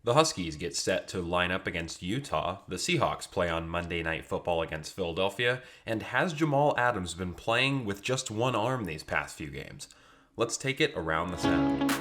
The Huskies get set to line up against Utah. The Seahawks play on Monday Night Football against Philadelphia. And has Jamal Adams been playing with just one arm these past few games? Let's take it around the sound.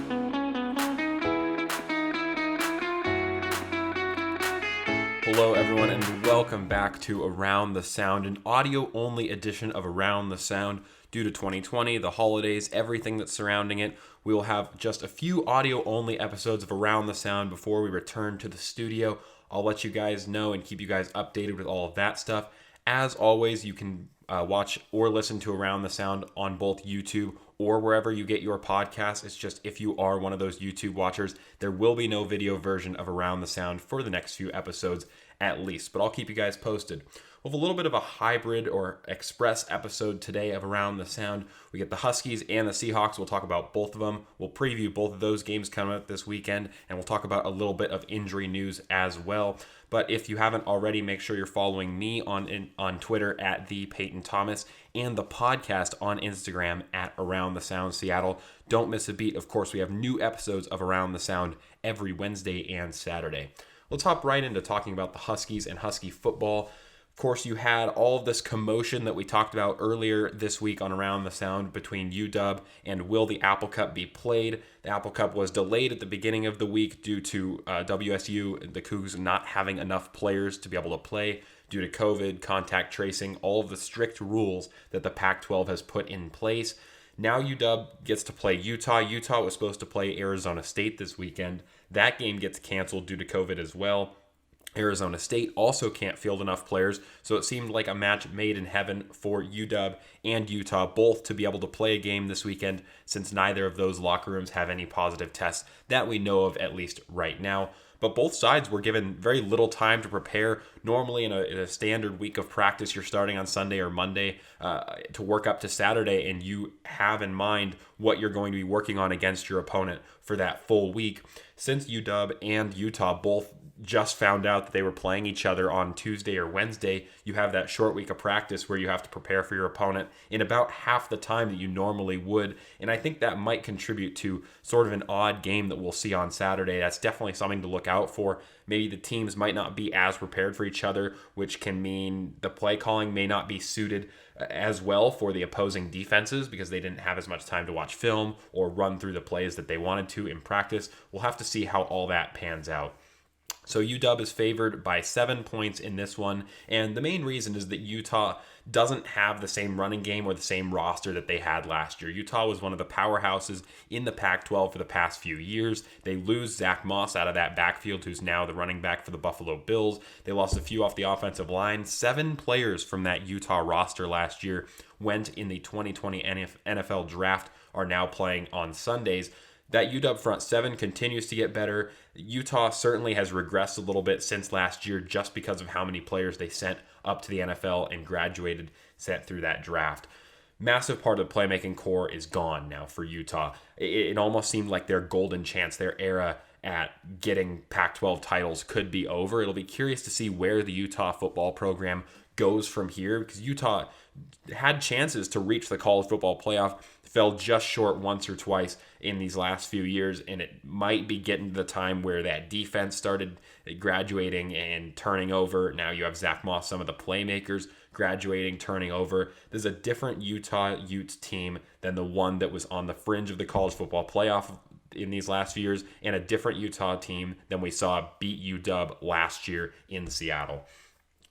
Hello, everyone, and welcome back to Around the Sound, an audio-only edition of Around the Sound. Due to 2020, the holidays, everything that's surrounding it, we will have just a few audio-only episodes of Around the Sound before we return to the studio. I'll let you guys know and keep you guys updated with all of that stuff. As always, you can watch or listen to Around the Sound on both YouTube or wherever you get your podcasts. It's just if you are one of those YouTube watchers, there will be no video version of Around the Sound for the next few episodes at least, but I'll keep you guys posted. We'll have a little bit of a hybrid or express episode today of Around the Sound. We get the Huskies and the Seahawks. We'll talk about both of them. We'll preview both of those games coming up this weekend, and we'll talk about a little bit of injury news as well. But if you haven't already, make sure you're following me on Twitter at @ThePeytonThomas and the podcast on Instagram at Around the Sound Seattle. Don't miss a beat. Of course, we have new episodes of Around the Sound every Wednesday and Saturday. Let's hop right into talking about the Huskies and Husky football. Of course, you had all of this commotion that we talked about earlier this week on Around the Sound between UW and will the Apple Cup be played. The Apple Cup was delayed at the beginning of the week due to WSU, the Cougs, not having enough players to be able to play due to COVID, contact tracing, all of the strict rules that the Pac-12 has put in place. Now UW gets to play Utah. Utah was supposed to play Arizona State this weekend. That game gets canceled due to COVID as well. Arizona State also can't field enough players, so it seemed like a match made in heaven for UW and Utah both to be able to play a game this weekend, since neither of those locker rooms have any positive tests that we know of, at least right now. But both sides were given very little time to prepare. Normally in a standard week of practice, you're starting on Sunday or Monday to work up to Saturday, and you have in mind what you're going to be working on against your opponent for that full week. Since UW and Utah both just found out that they were playing each other on Tuesday or Wednesday, you have that short week of practice where you have to prepare for your opponent in about half the time that you normally would. And I think that might contribute to sort of an odd game that we'll see on Saturday. That's definitely something to look out for. Maybe the teams might not be as prepared for each other, which can mean the play calling may not be suited as well for the opposing defenses because they didn't have as much time to watch film or run through the plays that they wanted to in practice. We'll have to see how all that pans out. So UW is favored by 7 points in this one, and the main reason is that Utah doesn't have the same running game or the same roster that they had last year. Utah was one of the powerhouses in the Pac-12 for the past few years. They lose Zach Moss out of that backfield, who's now the running back for the Buffalo Bills. They lost a few off the offensive line. 7 players from that Utah roster last year went in the 2020 NFL draft, are now playing on Sundays. That UW front 7 continues to get better. Utah certainly has regressed a little bit since last year just because of how many players they sent up to the NFL and graduated, sent through that draft. Massive part of the playmaking core is gone now for Utah. It almost seemed like their golden chance, their era at getting Pac-12 titles could be over. It'll be curious to see where the Utah football program goes from here, because Utah had chances to reach the college football playoff, fell just short once or twice in these last few years, and it might be getting to the time where that defense started graduating and turning over. Now you have Zach Moss, some of the playmakers graduating, turning over. There's a different Utah Utes team than the one that was on the fringe of the college football playoff in these last few years, and a different Utah team than we saw beat UW last year in Seattle.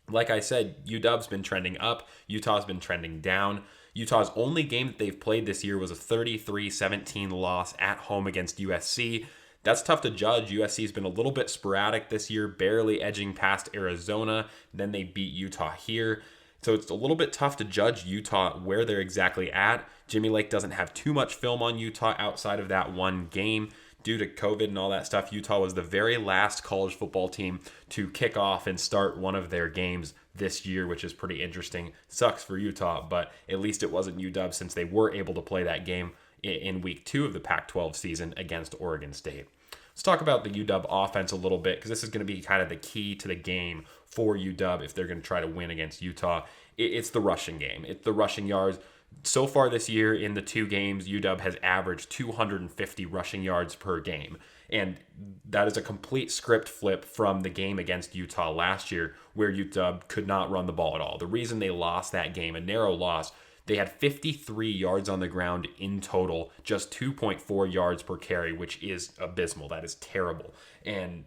Like I said, UW's been trending up. Utah's been trending down. Utah's only game that they've played this year was a 33-17 loss at home against USC. That's tough to judge. USC's been a little bit sporadic this year, barely edging past Arizona. Then they beat Utah here. So it's a little bit tough to judge Utah where they're exactly at. Jimmy Lake doesn't have too much film on Utah outside of that one game. Due to COVID and all that stuff, Utah was the very last college football team to kick off and start one of their games this year, which is pretty interesting. Sucks for Utah, but at least it wasn't UW, since they were able to play that game in week 2 of the Pac-12 season against Oregon State. Let's talk about the UW offense a little bit, because this is going to be kind of the key to the game for UW if they're going to try to win against Utah. It's the rushing game. It's the rushing yards. So far this year in the 2 games, UW has averaged 250 rushing yards per game. And that is a complete script flip from the game against Utah last year, where UW could not run the ball at all. The reason they lost that game, a narrow loss, they had 53 yards on the ground in total, just 2.4 yards per carry, which is abysmal. That is terrible. And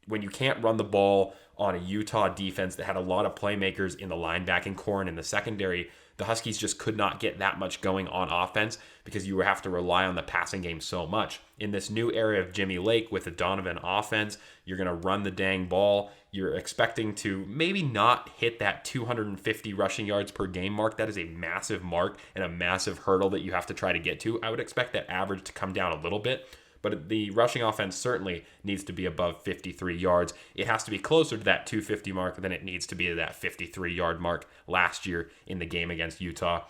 when you can't run the ball on a Utah defense that had a lot of playmakers in the linebacking core and in the secondary, the Huskies just could not get that much going on offense because you have to rely on the passing game so much. In this new era of Jimmy Lake with the Donovan offense, you're going to run the dang ball. You're expecting to maybe not hit that 250 rushing yards per game mark. That is a massive mark and a massive hurdle that you have to try to get to. I would expect that average to come down a little bit, but the rushing offense certainly needs to be above 53 yards. It has to be closer to that 250 mark than it needs to be to that 53-yard mark last year in the game against Utah.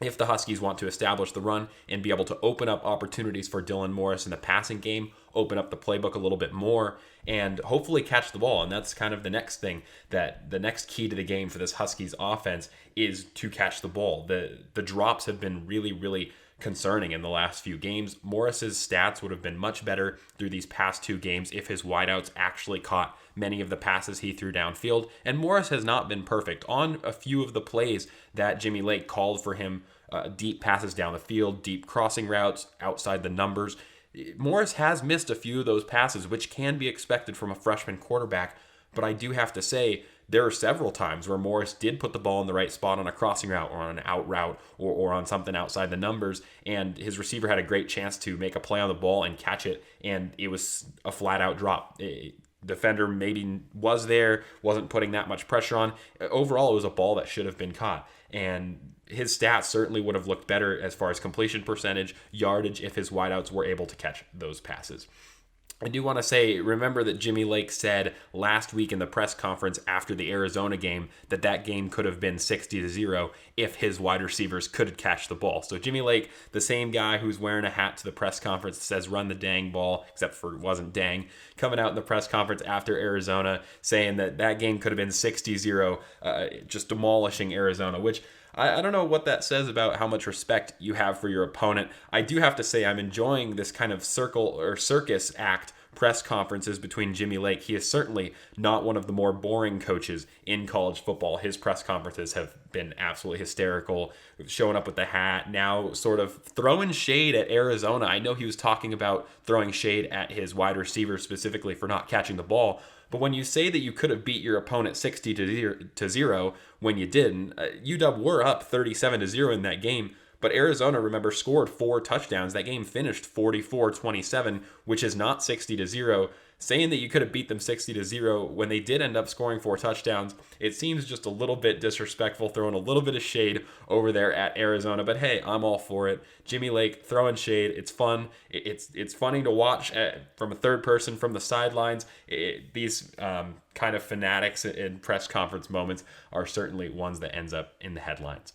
If the Huskies want to establish the run and be able to open up opportunities for Dylan Morris in the passing game, open up the playbook a little bit more, and hopefully catch the ball. And that's kind of the next thing, that the next key to the game for this Huskies offense is to catch the ball. The drops have been really, really concerning in the last few games. Morris's stats would have been much better through these past two games if his wideouts actually caught many of the passes he threw downfield. And Morris has not been perfect on a few of the plays that Jimmy Lake called for him, deep passes down the field, deep crossing routes outside the numbers. Morris has missed a few of those passes, which can be expected from a freshman quarterback. But I do have to say, there are several times where Morris did put the ball in the right spot on a crossing route or on an out route or on something outside the numbers, and his receiver had a great chance to make a play on the ball and catch it, and it was a flat-out drop. Defender maybe was there, wasn't putting that much pressure on. Overall, it was a ball that should have been caught, and his stats certainly would have looked better as far as completion percentage, yardage, if his wideouts were able to catch those passes. I do want to say, remember that Jimmy Lake said last week in the press conference after the Arizona game that game could have been 60-0 if his wide receivers could catch the ball. So Jimmy Lake, the same guy who's wearing a hat to the press conference that says run the dang ball, except for it wasn't dang, coming out in the press conference after Arizona saying that game could have been 60-0, just demolishing Arizona, which I don't know what that says about how much respect you have for your opponent. I do have to say I'm enjoying this kind of circus act press conferences between Jimmy Lake. He is certainly not one of the more boring coaches in college football. His press conferences have been absolutely hysterical, showing up with the hat, now sort of throwing shade at Arizona. I know he was talking about throwing shade at his wide receiver specifically for not catching the ball. But when you say that you could have beat your opponent 60-0 when you didn't, UW were up 37-0 in that game. But Arizona, remember, scored 4 touchdowns. That game finished 44-27, which is not 60-0. Saying that you could have beat them 60-0 when they did end up scoring 4 touchdowns, it seems just a little bit disrespectful, throwing a little bit of shade over there at Arizona. But hey, I'm all for it. Jimmy Lake throwing shade. It's fun. It's funny to watch from a third person from the sidelines. These kind of fanatics in press conference moments are certainly ones that ends up in the headlines.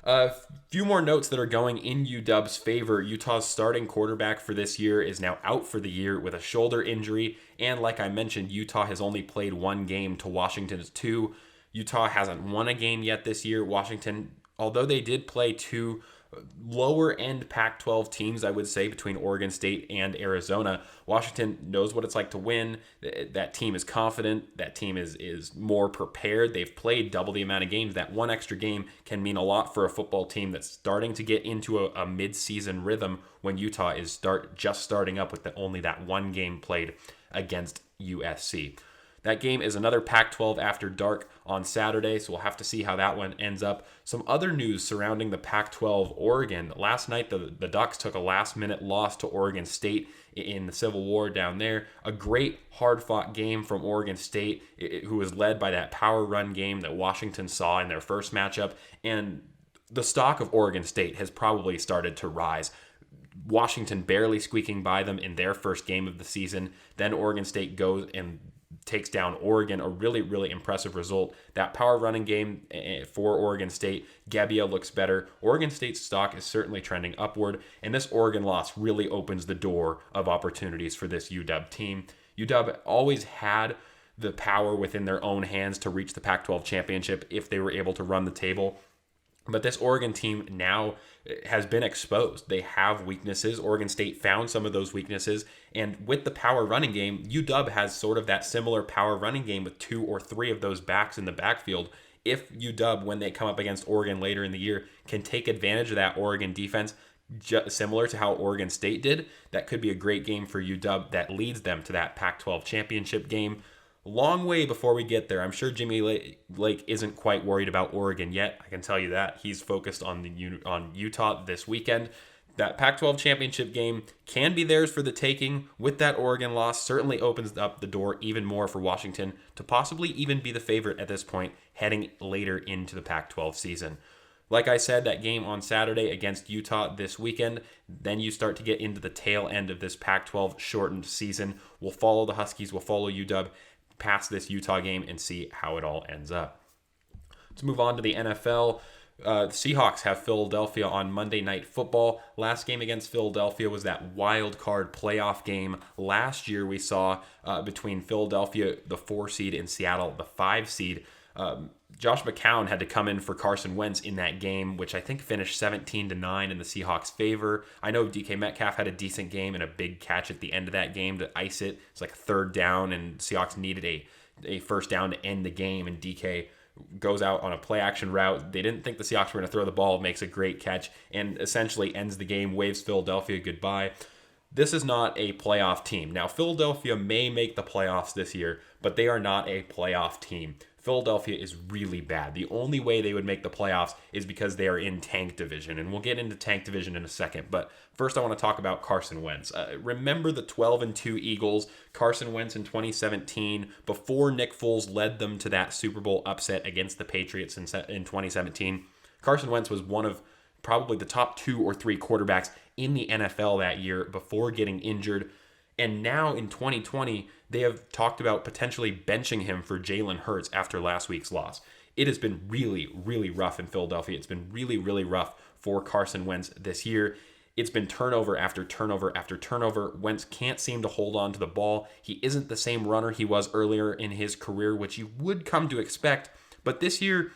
A few more notes that are going in UW's favor. Utah's starting quarterback for this year is now out for the year with a shoulder injury. And like I mentioned, Utah has only played 1 game to Washington's 2. Utah hasn't won a game yet this year. Washington, although they did play 2 lower-end Pac-12 teams, I would say, between Oregon State and Arizona, Washington knows what it's like to win. That team is confident. That team is more prepared. They've played double the amount of games. That one extra game can mean a lot for a football team that's starting to get into a mid-season rhythm when Utah is just starting up with only that 1 game played against USC. That game is another Pac-12 after dark on Saturday, so we'll have to see how that one ends up. Some other news surrounding the Pac-12, Oregon. Last night, the Ducks took a last-minute loss to Oregon State in the Civil War down there. A great, hard-fought game from Oregon State, who was led by that power run game that Washington saw in their first matchup. And the stock of Oregon State has probably started to rise. Washington barely squeaking by them in their first game of the season. Then Oregon State goes and takes down Oregon, a really, really impressive result. That power running game for Oregon State, Gebbia looks better. Oregon State's stock is certainly trending upward, and this Oregon loss really opens the door of opportunities for this UW team. UW always had the power within their own hands to reach the Pac-12 championship if they were able to run the table. But this Oregon team now has been exposed. They have weaknesses. Oregon State found some of those weaknesses. And with the power running game, UW has sort of that similar power running game with 2 or 3 of those backs in the backfield. If UW, when they come up against Oregon later in the year, can take advantage of that Oregon defense, similar to how Oregon State did, that could be a great game for UW that leads them to that Pac-12 championship game. Long way before we get there. I'm sure Jimmy Lake isn't quite worried about Oregon yet. I can tell you that. He's focused on Utah this weekend. That Pac-12 championship game can be theirs for the taking. With that Oregon loss, certainly opens up the door even more for Washington to possibly even be the favorite at this point heading later into the Pac-12 season. Like I said, that game on Saturday against Utah this weekend, then you start to get into the tail end of this Pac-12 shortened season. We'll follow the Huskies, we'll follow UW past this Utah game and see how it all ends up. Let's move on to the NFL. The Seahawks have Philadelphia on Monday Night Football. Last game against Philadelphia was that wild card playoff game last year we saw between Philadelphia, the 4 seed, and Seattle, the 5 seed. Josh McCown had to come in for Carson Wentz in that game, which I think finished 17-9 in the Seahawks' favor. I know DK Metcalf had a decent game and a big catch at the end of that game to ice it. It's like a 3rd down, and Seahawks needed a 1st down to end the game, and DK goes out on a play-action route. They didn't think the Seahawks were going to throw the ball, makes a great catch, and essentially ends the game, waves Philadelphia goodbye. This is not a playoff team. Now, Philadelphia may make the playoffs this year, but they are not a playoff team. Philadelphia is really bad. The only way they would make the playoffs is because they are in tank division, and we'll get into tank division in a second. But first, I want to talk about Carson Wentz. Remember the 12-2 Eagles, Carson Wentz in 2017, before Nick Foles led them to that Super Bowl upset against the Patriots in 2017. Carson Wentz was one of probably the top 2 or 3 quarterbacks in the NFL that year before getting injured. And now in 2020, they have talked about potentially benching him for Jalen Hurts after last week's loss. It has been really, really rough in Philadelphia. It's been really, really rough for Carson Wentz this year. It's been turnover after turnover after turnover. Wentz can't seem to hold on to the ball. He isn't the same runner he was earlier in his career, which you would come to expect. But this year,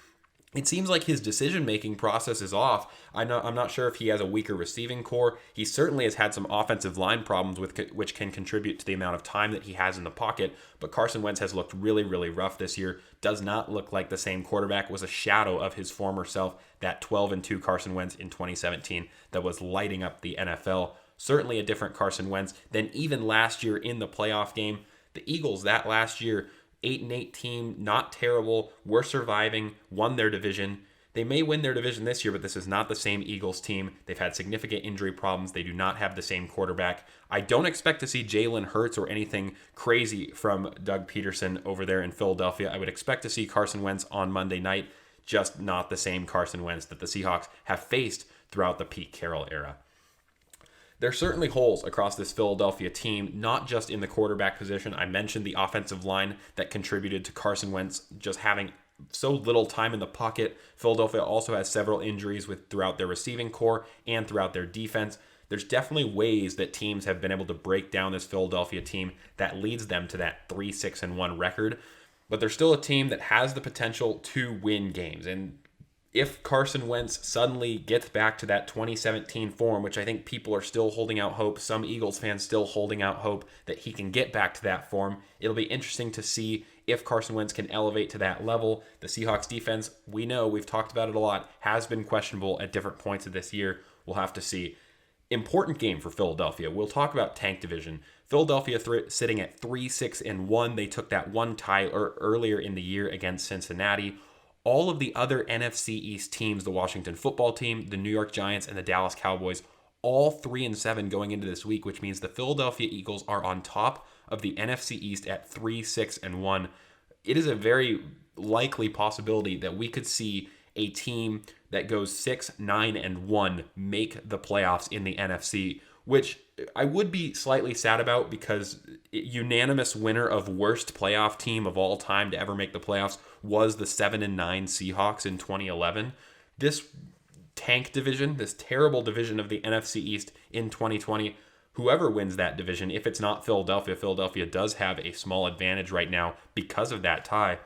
it seems like his decision-making process is off. I'm not sure if he has a weaker receiving core. He certainly has had some offensive line problems which can contribute to the amount of time that he has in the pocket. But Carson Wentz has looked really, really rough this year. Does not look like the same quarterback. Was a shadow of his former self, that 12-2 Carson Wentz in 2017 that was lighting up the NFL. Certainly a different Carson Wentz than even last year in the playoff game. The Eagles that last year, 8-8 team, not terrible, were surviving, won their division. They may win their division this year, but this is not the same Eagles team. They've had significant injury problems. They do not have the same quarterback. I don't expect to see Jalen Hurts or anything crazy from Doug Peterson over there in Philadelphia. I would expect to see Carson Wentz on Monday night, just not the same Carson Wentz that the Seahawks have faced throughout the Pete Carroll era. There's certainly holes across this Philadelphia team, not just in the quarterback position. I mentioned the offensive line that contributed to Carson Wentz just having so little time in the pocket. Philadelphia also has several injuries throughout their receiving core and throughout their defense. There's definitely ways that teams have been able to break down this Philadelphia team that leads them to that 3-6-1 record. But they're still a team that has the potential to win games. And if Carson Wentz suddenly gets back to that 2017 form, which I think people are still holding out hope, some Eagles fans still holding out hope that he can get back to that form, it'll be interesting to see if Carson Wentz can elevate to that level. The Seahawks defense, we know, we've talked about it a lot, has been questionable at different points of this year. We'll have to see. Important game for Philadelphia. We'll talk about tank division. Philadelphia sitting at 3-6-1. They took that one tie earlier in the year against Cincinnati. All of the other NFC East teams, the Washington football team, the New York Giants, and the Dallas Cowboys, all 3-7 going into this week, which means the Philadelphia Eagles are on top of the NFC East at 3-6-1. It is a very likely possibility that we could see a team that goes 6-9-1 make the playoffs in the NFC, which I would be slightly sad about because unanimous winner of worst playoff team of all time to ever make the playoffs was the 7-9 Seahawks in 2011. This tank division, this terrible division of the NFC East in 2020, whoever wins that division, if it's not Philadelphia, Philadelphia does have a small advantage right now because of that tie.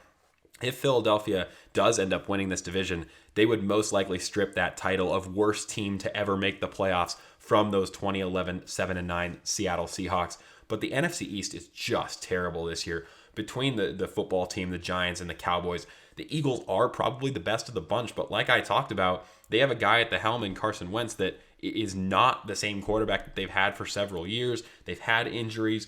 if Philadelphia does end up winning this division, they would most likely strip that title of worst team to ever make the playoffs from those 2011 7-9 Seattle Seahawks. But the NFC East is just terrible this year. Between the football team, the Giants, and the Cowboys, the Eagles are probably the best of the bunch. But like I talked about, they have a guy at the helm in Carson Wentz that is not the same quarterback that they've had for several years. They've had injuries.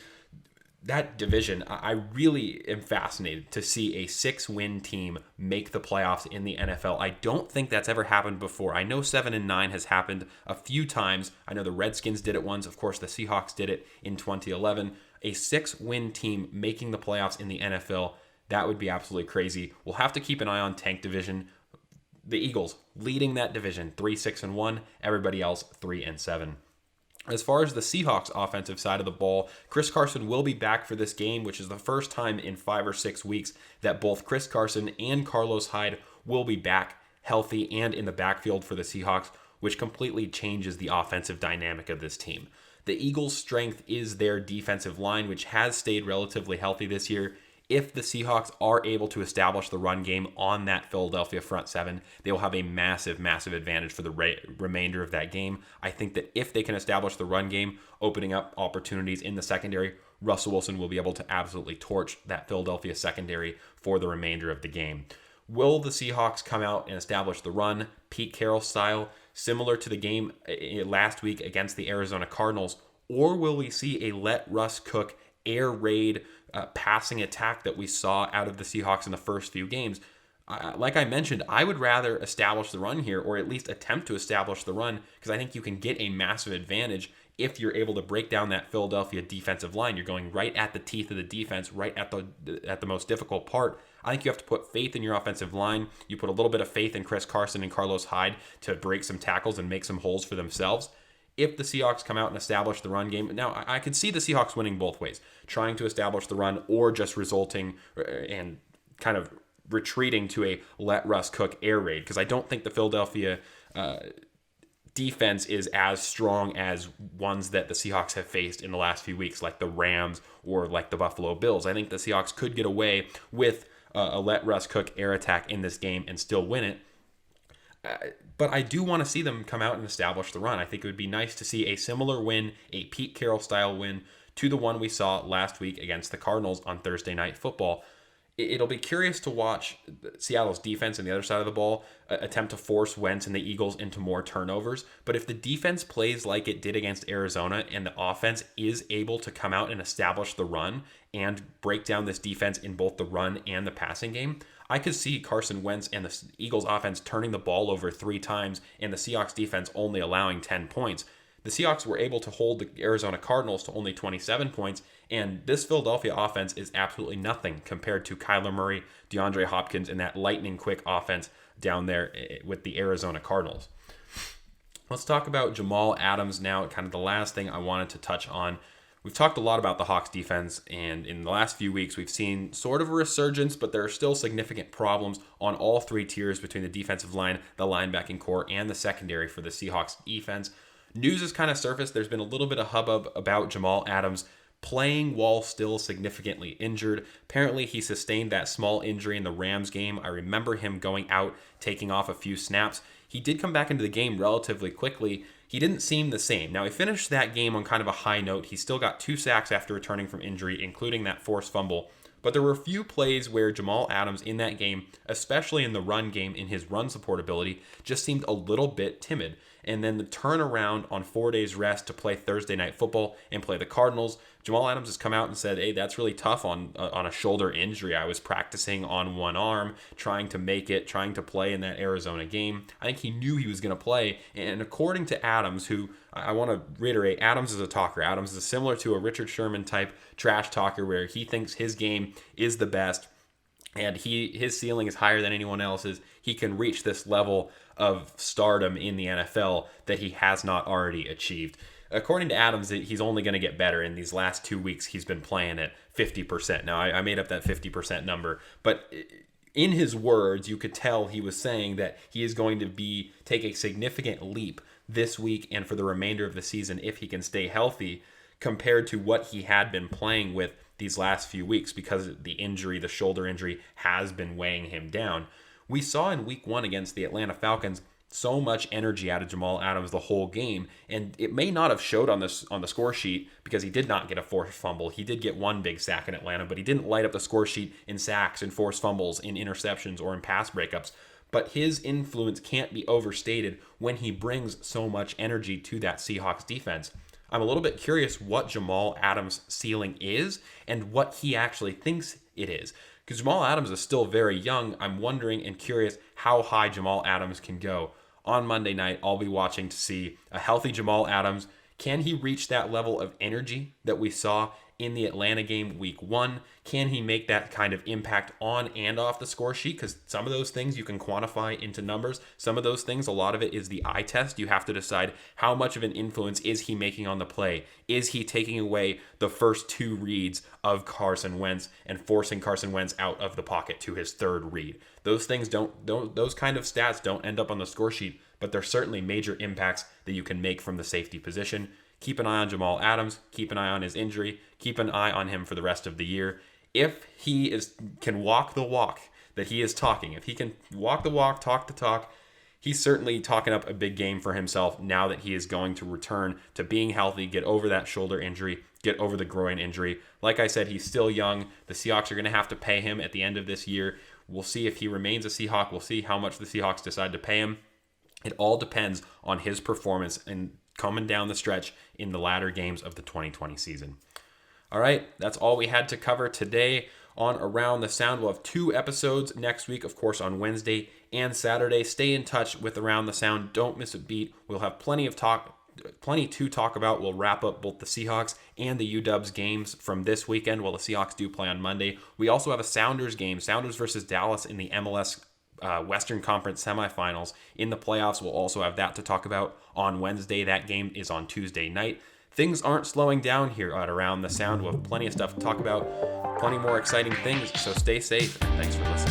That division, I really am fascinated to see a 6-win team make the playoffs in the NFL. I don't think that's ever happened before. I know 7-9 has happened a few times. I know the Redskins did it once. Of course, the Seahawks did it in 2011. A 6-win team making the playoffs in the NFL, that would be absolutely crazy. We'll have to keep an eye on Tank Division. The Eagles leading that division, 3-6-1. Everybody else, 3-7. As far as the Seahawks offensive side of the ball, Chris Carson will be back for this game, which is the first time in 5 or 6 weeks that both Chris Carson and Carlos Hyde will be back healthy and in the backfield for the Seahawks, which completely changes the offensive dynamic of this team. The Eagles' strength is their defensive line, which has stayed relatively healthy this year. If the Seahawks are able to establish the run game on that Philadelphia front seven, they will have a massive, massive advantage for the remainder of that game. I think that if they can establish the run game, opening up opportunities in the secondary, Russell Wilson will be able to absolutely torch that Philadelphia secondary for the remainder of the game. Will the Seahawks come out and establish the run, Pete Carroll style, similar to the game last week against the Arizona Cardinals, or will we see a let Russ cook air raid passing attack that we saw out of the Seahawks in the first few games? Like I mentioned, I would rather establish the run here, or at least attempt to establish the run, because I think you can get a massive advantage if you're able to break down that Philadelphia defensive line. You're going right at the teeth of the defense, right at the most difficult part. I think you have to put faith in your offensive line. You put a little bit of faith in Chris Carson and Carlos Hyde to break some tackles and make some holes for themselves. If the Seahawks come out and establish the run game, now I could see the Seahawks winning both ways, trying to establish the run or just resulting and kind of retreating to a let Russ cook air raid, because I don't think the Philadelphia defense is as strong as ones that the Seahawks have faced in the last few weeks, like the Rams or like the Buffalo Bills. I think the Seahawks could get away with a let Russ cook air attack in this game and still win it. But I do want to see them come out and establish the run. I think it would be nice to see a similar win, a Pete Carroll style win, to the one we saw last week against the Cardinals on Thursday Night Football. It'll be curious to watch Seattle's defense on the other side of the ball attempt to force Wentz and the Eagles into more turnovers. But if the defense plays like it did against Arizona and the offense is able to come out and establish the run and break down this defense in both the run and the passing game, I could see Carson Wentz and the Eagles offense turning the ball over 3 times and the Seahawks defense only allowing 10 points. The Seahawks were able to hold the Arizona Cardinals to only 27 points, and this Philadelphia offense is absolutely nothing compared to Kyler Murray, DeAndre Hopkins, and that lightning-quick offense down there with the Arizona Cardinals. Let's talk about Jamal Adams now, kind of the last thing I wanted to touch on. We've talked a lot about the Hawks defense, and in the last few weeks, we've seen sort of a resurgence, but there are still significant problems on all 3 tiers between the defensive line, the linebacking core, and the secondary for the Seahawks defense. News has kind of surfaced. There's been a little bit of hubbub about Jamal Adams playing while still significantly injured. Apparently, he sustained that small injury in the Rams game. I remember him going out, taking off a few snaps. He did come back into the game relatively quickly. He didn't seem the same. Now, he finished that game on kind of a high note. He still got 2 sacks after returning from injury, including that forced fumble. But there were a few plays where Jamal Adams in that game, especially in the run game, in his run support ability, just seemed a little bit timid. And then the turnaround on 4 days rest to play Thursday Night Football and play the Cardinals, Jamal Adams has come out and said, hey, that's really tough on a shoulder injury. I was practicing on one arm, trying to make it, trying to play in that Arizona game. I think he knew he was going to play. And according to Adams, who I want to reiterate, Adams is a talker. Adams is similar to a Richard Sherman type trash talker where he thinks his game is the best and his ceiling is higher than anyone else's. He can reach this level of stardom in the NFL that he has not already achieved. According to Adams, he's only going to get better. In these last 2 weeks, he's been playing at 50%. Now, I made up that 50% number, but in his words, you could tell he was saying that he is going to take a significant leap this week and for the remainder of the season if he can stay healthy compared to what he had been playing with these last few weeks because the injury, the shoulder injury, has been weighing him down. We saw in week 1 against the Atlanta Falcons so much energy out of Jamal Adams the whole game, and it may not have showed on the score sheet because he did not get a forced fumble. He did get one big sack in Atlanta, but he didn't light up the score sheet in sacks, in forced fumbles, in interceptions, or in pass breakups. But his influence can't be overstated when he brings so much energy to that Seahawks defense. I'm a little bit curious what Jamal Adams' ceiling is and what he actually thinks it is. Because Jamal Adams is still very young, I'm wondering and curious how high Jamal Adams can go. On Monday night, I'll be watching to see a healthy Jamal Adams. Can he reach that level of energy that we saw in the Atlanta game week 1? Can he make that kind of impact on and off the score sheet? Because some of those things you can quantify into numbers. Some of those things, a lot of it is the eye test. You have to decide how much of an influence is he making on the play. Is he taking away the first 2 reads of Carson Wentz and forcing Carson Wentz out of the pocket to his 3rd read? Those things those kind of stats don't end up on the score sheet, but they're certainly major impacts that you can make from the safety position. Keep an eye on Jamal Adams. Keep an eye on his injury. Keep an eye on him for the rest of the year. If he can walk the walk that he is talking, if he can walk the walk, talk the talk, he's certainly talking up a big game for himself now that he is going to return to being healthy, get over that shoulder injury, get over the groin injury. Like I said, he's still young. The Seahawks are going to have to pay him at the end of this year. We'll see if he remains a Seahawk. We'll see how much the Seahawks decide to pay him. It all depends on his performance and coming down the stretch in the latter games of the 2020 season. All right, that's all we had to cover today on Around the Sound. We'll have 2 episodes next week, of course, on Wednesday and Saturday. Stay in touch with Around the Sound. Don't miss a beat. We'll have plenty to talk about. We'll wrap up both the Seahawks and the UW's games from this weekend while the Seahawks do play on Monday. We also have a Sounders game, Sounders versus Dallas in the MLS Western Conference semifinals. In the playoffs, we'll also have that to talk about on Wednesday. That game is on Tuesday night. Things aren't slowing down here at Around the Sound. We'll have plenty of stuff to talk about, plenty more exciting things, so stay safe, and thanks for listening.